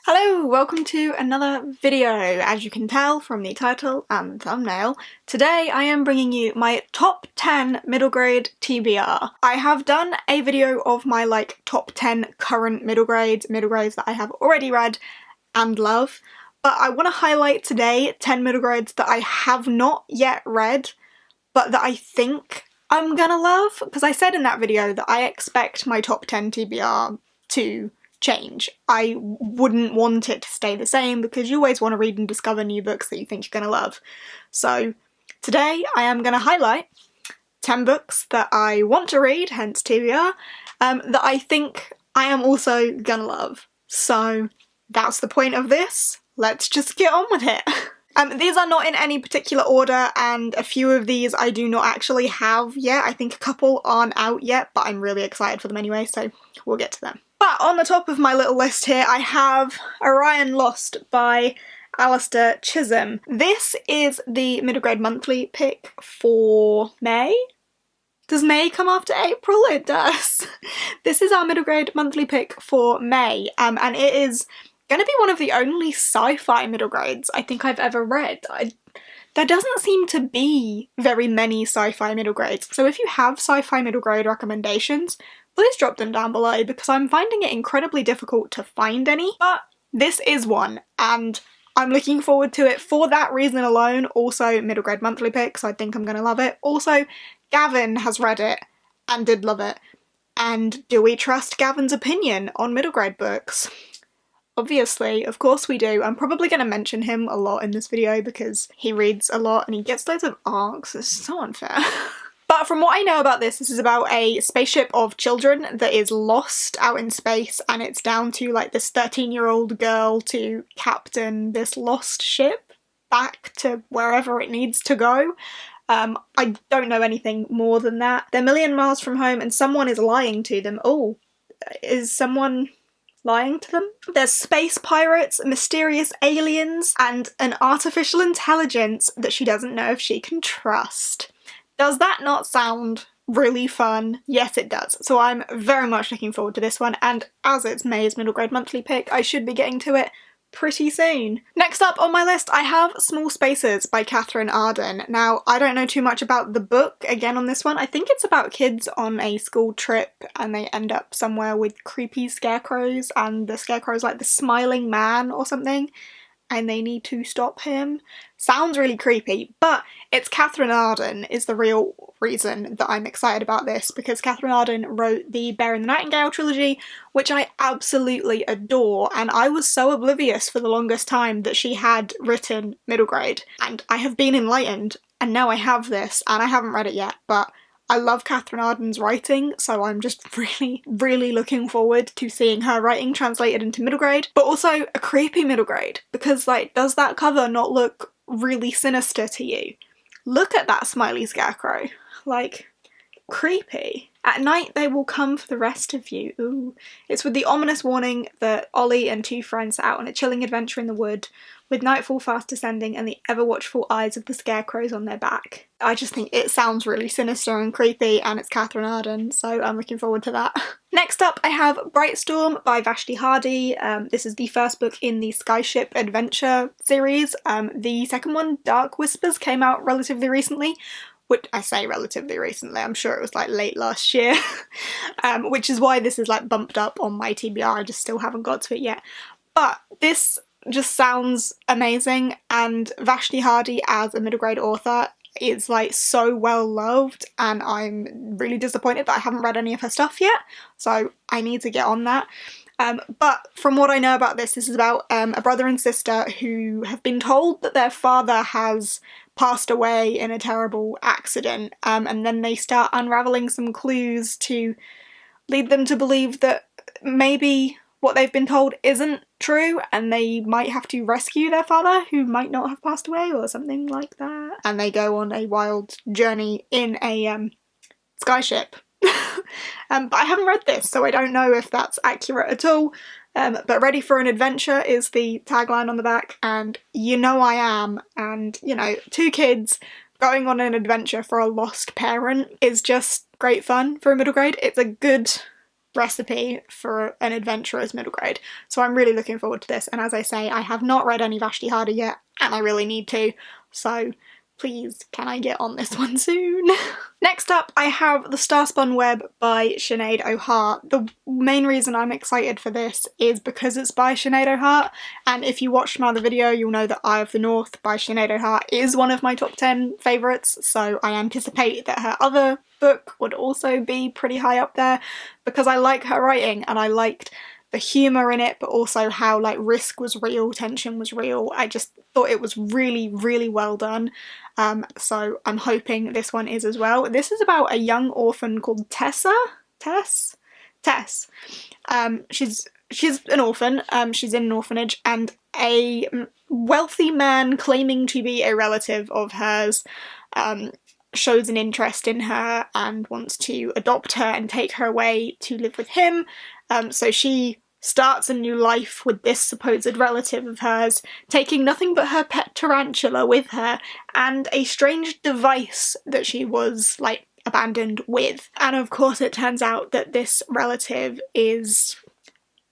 Hello, welcome to another video. As you can tell from the title and thumbnail, today I am bringing you my top 10 middle grade TBR. I have done a video of my top 10 current middle grades that I have already read and love, but I want to highlight today 10 middle grades that I have not yet read, but that I think I'm gonna love, because I said in that video that I expect my top 10 TBR to change. I wouldn't want it to stay the same because you always want to read and discover new books that you think you're going to love. So today I am going to highlight 10 books that I want to read, hence TBR, that I think I am also going to love. So that's the point of this. Let's just get on with it. These are not in any particular order, and a few of these I do not actually have yet. I think a couple aren't out yet, but I'm really excited for them anyway, so we'll get to them. But on the top of my little list here, I have Orion Lost by Alistair Chisholm. This is the middle grade monthly pick for May. Does May come after April? It does. This is our middle grade monthly pick for May, and it is going to be one of the only sci-fi middle grades I think I've ever read. There doesn't seem to be very many sci-fi middle grades, so if you have sci-fi middle grade recommendations, please drop them down below because I'm finding it incredibly difficult to find any. But this is one, and I'm looking forward to it for that reason alone. Also, middle grade monthly pick, so I think I'm going to love it. Also, Gavin has read it and did love it. And do we trust Gavin's opinion on middle grade books? Obviously, of course we do. I'm probably going to mention him a lot in this video because he reads a lot and he gets loads of arcs. It's so unfair. But from what I know about this is about a spaceship of children that is lost out in space, and it's down to this 13-year-old girl to captain this lost ship back to wherever it needs to go. I don't know anything more than that. They're a million miles from home and someone is lying to them. Oh, is someone lying to them? There's space pirates, mysterious aliens, and an artificial intelligence that she doesn't know if she can trust. Does that not sound really fun? Yes, it does. So I'm very much looking forward to this one, and as it's May's middle grade monthly pick, I should be getting to it pretty soon. Next up on my list, I have Small Spaces by Catherine Arden. Now, I don't know too much about the book, again on this one. I think it's about kids on a school trip and they end up somewhere with creepy scarecrows, and the scarecrow's like the smiling man or something, and they need to stop him. Sounds really creepy, but it's Catherine Arden is the real reason that I'm excited about this, because Catherine Arden wrote the Bear and the Nightingale trilogy, which I absolutely adore, and I was so oblivious for the longest time that she had written middle grade, and I have been enlightened, and now I have this, and I haven't read it yet, but I love Catherine Arden's writing, so I'm just really, really looking forward to seeing her writing translated into middle grade, but also a creepy middle grade, because does that cover not look really sinister to you? Look at that smiley scarecrow. Creepy. At night they will come for the rest of you. Ooh. It's with the ominous warning that Ollie and two friends are out on a chilling adventure in the wood, with nightfall fast descending and the ever-watchful eyes of the scarecrows on their back. I just think it sounds really sinister and creepy, and it's Catherine Arden, so I'm looking forward to that. Next up I have Bright Storm by Vashti Hardy. This is the first book in the Skyship Adventure series. The second one, Dark Whispers, came out relatively recently. Which I say relatively recently, I'm sure it was late last year, which is why this is bumped up on my TBR, I just still haven't got to it yet. But this just sounds amazing, and Vashti Hardy as a middle grade author is so well loved, and I'm really disappointed that I haven't read any of her stuff yet, so I need to get on that. But from what I know about this is about a brother and sister who have been told that their father has passed away in a terrible accident, and then they start unravelling some clues to lead them to believe that maybe what they've been told isn't true, and they might have to rescue their father, who might not have passed away, or something like that. And they go on a wild journey in a skyship. But I haven't read this, so I don't know if that's accurate at all. But ready for an adventure is the tagline on the back, and you know I am. And, two kids going on an adventure for a lost parent is just great fun for a middle grade. It's a good recipe for an adventurous middle grade. So I'm really looking forward to this, and as I say, I have not read any Vashti Harder yet, and I really need to, so please, can I get on this one soon? Next up, I have The Star Spun Web by Sinead O'Hart. The main reason I'm excited for this is because it's by Sinead O'Hart, and if you watched my other video, you'll know that Eye of the North by Sinead O'Hart is one of my top 10 favourites, so I anticipate that her other book would also be pretty high up there, because I like her writing, and I liked the humour in it, but also how like risk was real, tension was real. I just thought it was really, really well done. So I'm hoping this one is as well. This is about a young orphan called Tess. She's an orphan. She's in an orphanage, and a wealthy man claiming to be a relative of hers shows an interest in her and wants to adopt her and take her away to live with him. So she starts a new life with this supposed relative of hers, taking nothing but her pet tarantula with her and a strange device that she was, like, abandoned with. And of course it turns out that this relative is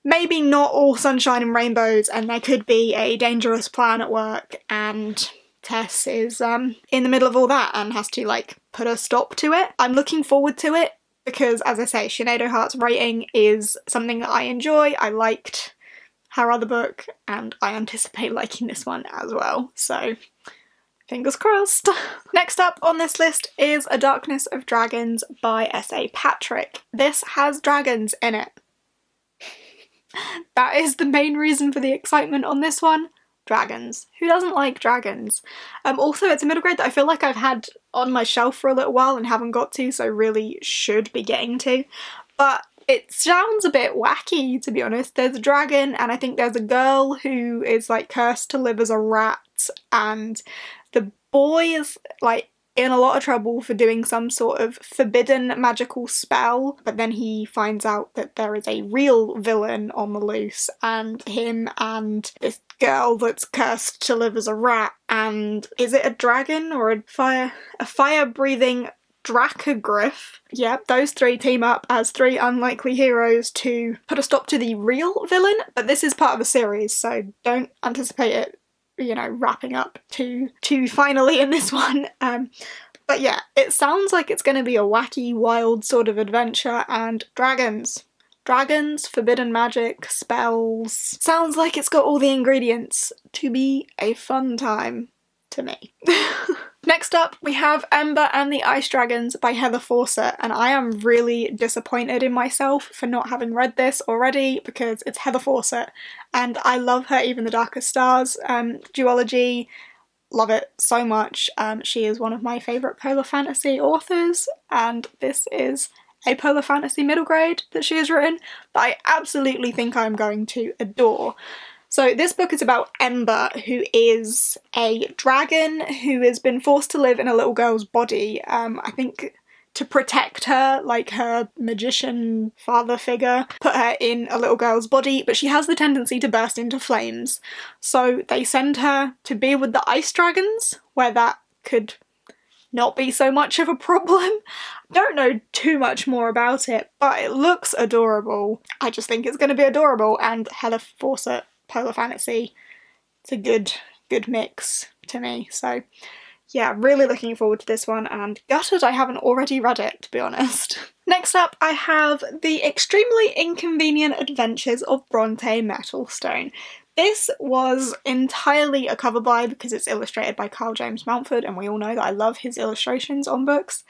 maybe not all sunshine and rainbows, and there could be a dangerous plan at work, and Tess is in the middle of all that and has to, like, put a stop to it. I'm looking forward to it, because, as I say, Sinead O'Hart's writing is something that I enjoy. I liked her other book, and I anticipate liking this one as well, so fingers crossed. Next up on this list is A Darkness of Dragons by S.A. Patrick. This has dragons in it. That is the main reason for the excitement on this one. Dragons. Who doesn't like dragons? Also, it's a middle grade that I feel like I've had on my shelf for a little while and haven't got to, so really should be getting to. But it sounds a bit wacky, to be honest. There's a dragon, and I think there's a girl who is, like, cursed to live as a rat, and the boy is, like, in a lot of trouble for doing some sort of forbidden magical spell, but then he finds out that there is a real villain on the loose, and him and this girl that's cursed to live as a rat, and is it a dragon or a fire-breathing Dracogryph? Yep, those three team up as three unlikely heroes to put a stop to the real villain, but this is part of a series, so don't anticipate it, you know, wrapping up too finally in this one. But yeah, it sounds like it's going to be a wacky, wild sort of adventure, and dragons. Dragons, forbidden magic, spells. Sounds like it's got all the ingredients to be a fun time to me. Next up, we have Ember and the Ice Dragons by Heather Fawcett, and I am really disappointed in myself for not having read this already, because it's Heather Fawcett, and I love her Even the Darkest Stars duology. Love it so much. She is one of my favourite polar fantasy authors, and this is a polar fantasy middle grade that she has written that I absolutely think I'm going to adore. So this book is about Ember, who is a dragon who has been forced to live in a little girl's body, I think to protect her, like her magician father figure put her in a little girl's body, but she has the tendency to burst into flames. So they send her to be with the ice dragons, where that could not be so much of a problem. Don't know too much more about it, but it looks adorable. I just think it's going to be adorable, and Heather Fawcett polar fantasy, it's a good mix to me. So yeah, really looking forward to this one, and gutted I haven't already read it, to be honest. Next up, I have The Extremely Inconvenient Adventures of Bronte Metalstone. This was entirely a cover by because it's illustrated by Carl James Mountford, and we all know that I love his illustrations on books.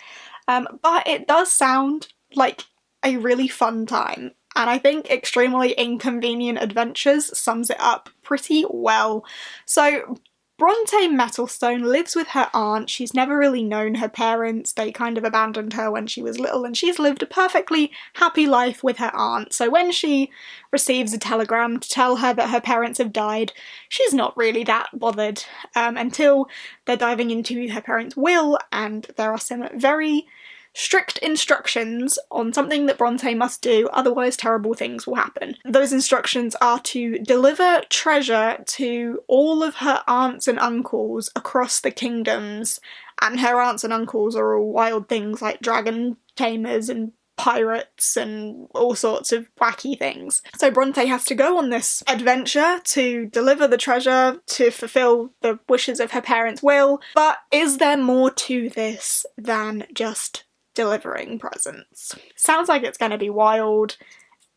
But it does sound like a really fun time, and I think Extremely Inconvenient Adventures sums it up pretty well. So Bronte Metalstone lives with her aunt. She's never really known her parents. They kind of abandoned her when she was little, and she's lived a perfectly happy life with her aunt. So when she receives a telegram to tell her that her parents have died, she's not really that bothered until they're diving into her parents' will, and there are some very strict instructions on something that Bronte must do, otherwise terrible things will happen. Those instructions are to deliver treasure to all of her aunts and uncles across the kingdoms, and her aunts and uncles are all wild things like dragon tamers and pirates and all sorts of wacky things. So Bronte has to go on this adventure to deliver the treasure to fulfill the wishes of her parents' will, but is there more to this than just delivering presents? Sounds like it's going to be wild,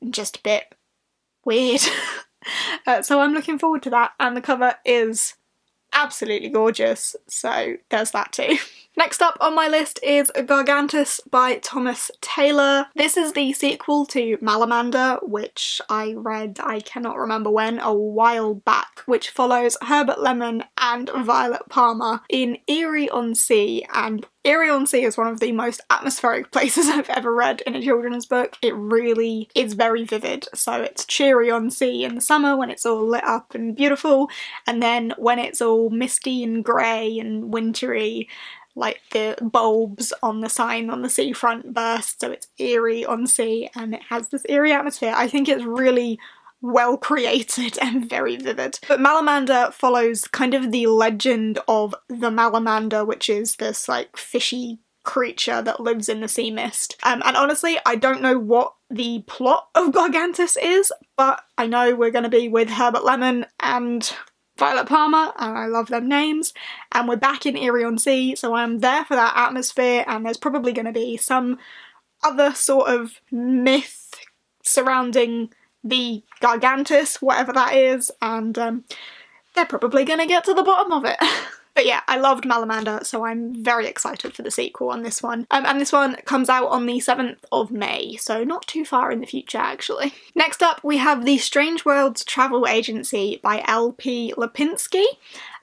just a bit weird. So I'm looking forward to that, and the cover is absolutely gorgeous, so there's that too. Next up on my list is Bogantis by Thomas Taylor. This is the sequel to Malamander, which I read, I cannot remember when, a while back, which follows Herbert Lemon and Violet Palmer in Erie-on-Sea, and Erie-on-Sea is one of the most atmospheric places I've ever read in a children's book. It really is very vivid. So it's cheery on sea in the summer when it's all lit up and beautiful, and then when it's all misty and grey and wintry, like the bulbs on the sign on the seafront burst, so it's Erie-on-Sea and it has this eerie atmosphere. I think it's really well created and very vivid. But Malamander follows kind of the legend of the Malamander, which is this like fishy creature that lives in the sea mist. And honestly, I don't know what the plot of Bogantis is, but I know we're going to be with Herbert Lemon and Violet Palmer, and I love them names, and we're back in Erie-on-Sea, so I'm there for that atmosphere, and there's probably going to be some other sort of myth surrounding the Gargantus, whatever that is, and they're probably going to get to the bottom of it. But yeah, I loved Malamander, so I'm very excited for the sequel on this one. And this one comes out on the 7th of May, so not too far in the future actually. Next up we have The Strange Worlds Travel Agency by L.P. Lipinski.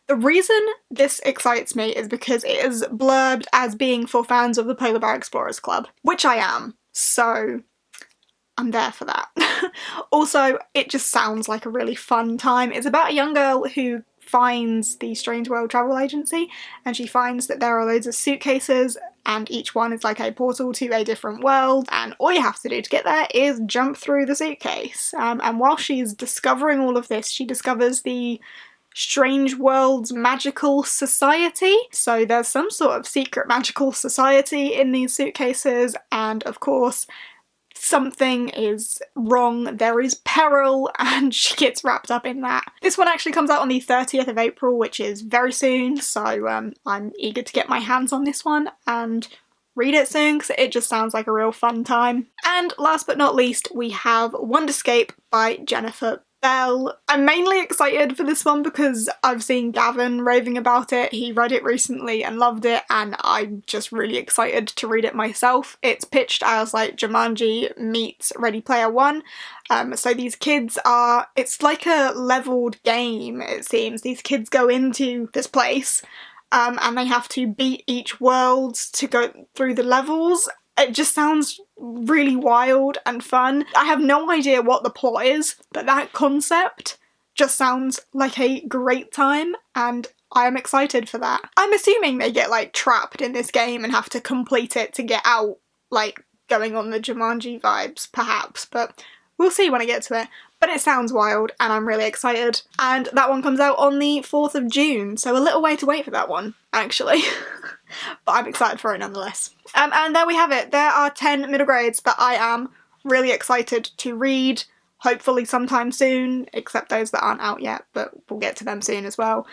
The reason this excites me is because it is blurbed as being for fans of the Polar Bear Explorers Club, which I am, so I'm there for that. Also, it just sounds like a really fun time. It's about a young girl who finds the Strange World Travel Agency, and she finds that there are loads of suitcases and each one is like a portal to a different world, and all you have to do to get there is jump through the suitcase. And while she's discovering all of this, she discovers the Strange Worlds Magical Society. So there's some sort of secret magical society in these suitcases, and of course something is wrong, there is peril, and she gets wrapped up in that. This one actually comes out on the 30th of April, which is very soon, so I'm eager to get my hands on this one and read it soon, because it just sounds like a real fun time. And last but not least, we have Wonderscape by Jennifer Bell. I'm mainly excited for this one because I've seen Gavin raving about it. He read it recently and loved it, and I'm just really excited to read it myself. It's pitched as like Jumanji meets Ready Player One. So these kids are, it's like a leveled game, it seems. These kids go into this place and they have to beat each world to go through the levels. It just sounds really wild and fun. I have no idea what the plot is, but that concept just sounds like a great time, and I am excited for that. I'm assuming they get like trapped in this game and have to complete it to get out, like going on the Jumanji vibes perhaps, but we'll see when I get to it. But it sounds wild and I'm really excited. And that one comes out on the 4th of June, so a little way to wait for that one, actually. But I'm excited for it nonetheless. And there we have it. There are 10 middle grades that I am really excited to read, hopefully sometime soon, except those that aren't out yet, but we'll get to them soon as well.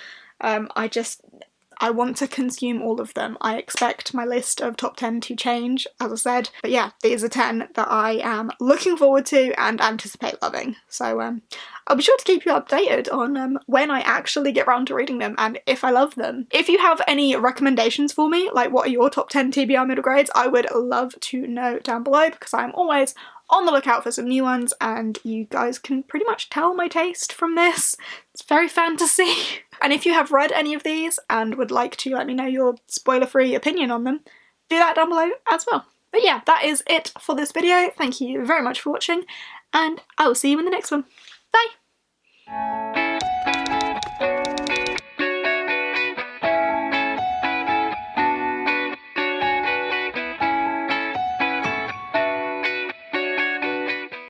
I want to consume all of them. I expect my list of top 10 to change, as I said. But yeah, these are 10 that I am looking forward to and anticipate loving. So I'll be sure to keep you updated on when I actually get round to reading them and if I love them. If you have any recommendations for me, like what are your top 10 TBR middle grades, I would love to know down below, because I'm always on the lookout for some new ones, and you guys can pretty much tell my taste from this. It's very fantasy. And if you have read any of these and would like to let me know your spoiler-free opinion on them, do that down below as well. But yeah, that is it for this video. Thank you very much for watching, and I will see you in the next one. Bye!